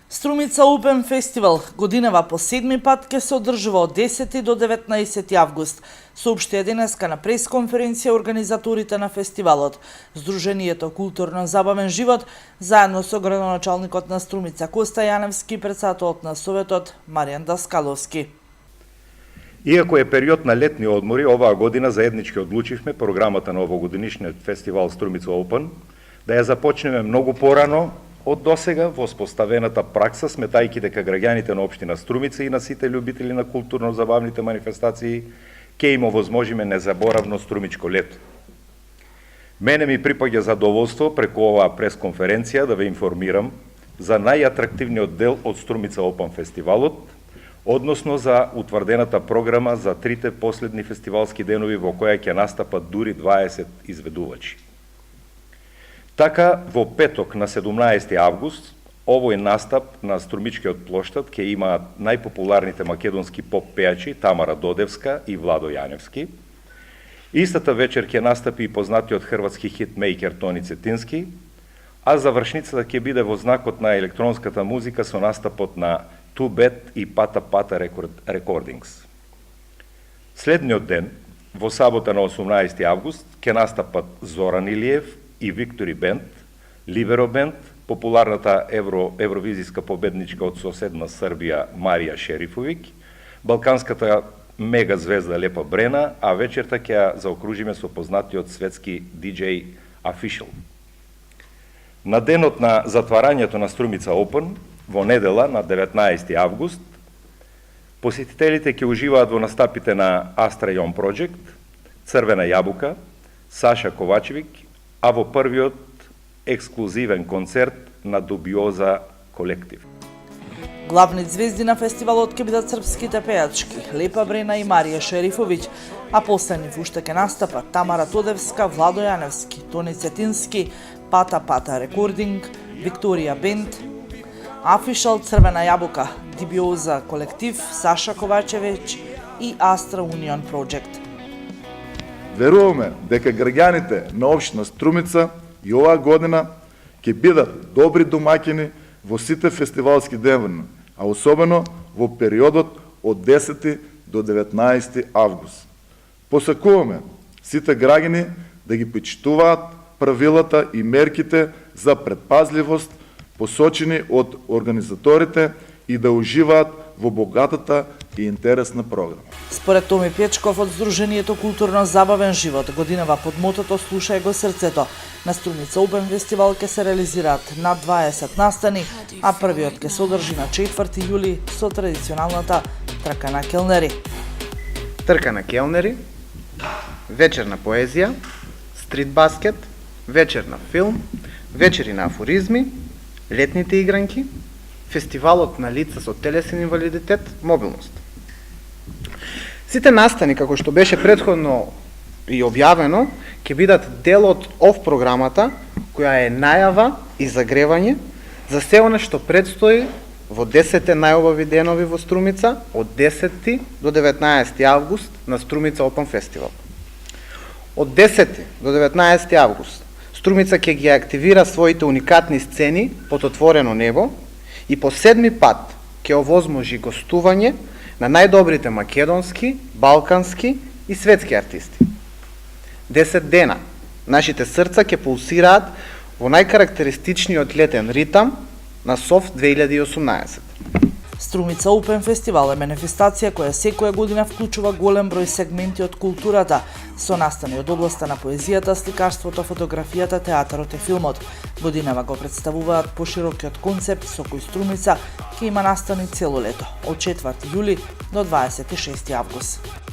Струмица Open Festival годинава по 7 пат ќе се одржува од 10 до 19 август, соопштија денеска на пресконференција организаторите на фестивалот. Сдруженијето Културно-забавен живот, заедно со градоначалникот на Струмица Коста Јаневски, председателот на Советот Маријан Даскаловски. Иако е период на летни одмори, оваа година заеднички одлучивме програмата на овогодинишниот фестивал Струмица Open да ја започнеме многу порано од досега во споставената пракса, сметајќи дека граѓаните на општина Струмица и на сите љубители на културно-забавните манифестации ќе им овозможиме незаборавно струмичко лето. Мене ми припаѓа задоволство преку оваа пресконференција да ве информирам за најатрактивниот дел од Струмица Open фестивалот, односно за утврдената програма за трите последни фестивалски денови во која ќе настапат дури 20 изведувачи. Така, во петок на 17 август, овој настап на Струмичкиот плоштад ќе имаат најпопуларните македонски поп пејачи Тамара Додевска и Владо Јаневски. Истата вечер ќе настапи и познатиот хрватски хитмејкер Тони Цетински, а завршницата ќе биде во знакот на електронската музика со настапот на Too Bad и Pata Pata Recordings. Следниот ден, во сабота на 18 август, ќе настапат Зоран Илиев и Виктори Бенд, Либеро Бенд, популарната евровизијска победничка од соседна Србија Марија Шерифовик, балканската мега звезда Лепа Брена, а вечерта ќе ја заокружиме со познатиот светски диџеј Official. На денот на затварањето на Струмица Open, во недела на 19 август, посетителите ќе уживаат во настапите на Astra Young Project, Црвена јабука, Саша Ковачевик, а во првиот ексклузивен концерт на Дубиоза колектив. Главни звезди на фестивалот ќе бидат српските пејачки Лепа Брена и Марија Шерифовиќ, а последни уште ќе настапат Тамара Тодевска, Владо Јаневски, Тони Цетински, Пата Пата Рекординг, Викторија Бенд, Official, Црвена јабука, Дубиоза колектив, Саша Ковачевиќ и Astra Union Project. Веруваме дека граѓаните на општина Струмица и оваа година ќе бидат добри домаќини во сите фестивалски денови, а особено во периодот од 10 до 19 август. Посакуваме сите граѓани да ги почитуваат правилата и мерките за предпазливост посочени од организаторите и да уживаат во богатата и интересна програма. Според Томи Печков од Сдруженијето Културно-забавен живот, годинава под мотото Слушај го срцето. На Струмица Open фестивал ќе се реализираат над 20 настани, а првиот ќе се одржи на 4 јули со традиционалната трка на келнери. Трка на келнери, вечер на поезија, стрит баскет, вечер на филм, вечери на афоризми, летните игранки, фестивалот на лица со телесен инвалидитет, мобилност. Сите настани, како што беше претходно и објавено, ќе бидат дел од ОВ програмата, која е најава и загревање за се она што предстои во 10 најубави денови во Струмица од 10 до 19 август на Струмица Open Festival. Од 10 до 19 август Струмица ќе ги активира своите уникатни сцени под отворено небо и по 7 пат ќе овозможи гостување на најдобрите македонски, балкански и светски артисти. 10 дена нашите срца ќе пулсираат во најкарактеристичниот летен ритам на СОВ 2018. Струмица Open фестивал е манифестација која секоја година вклучува голем број сегменти од културата, со настани од областа на поезијата, сликарството, фотографијата, театарот и филмот. Годинава го представуваат поширокиот концепт со кој Струмица ќе има настани цело лето, од 4 јули до 26 август.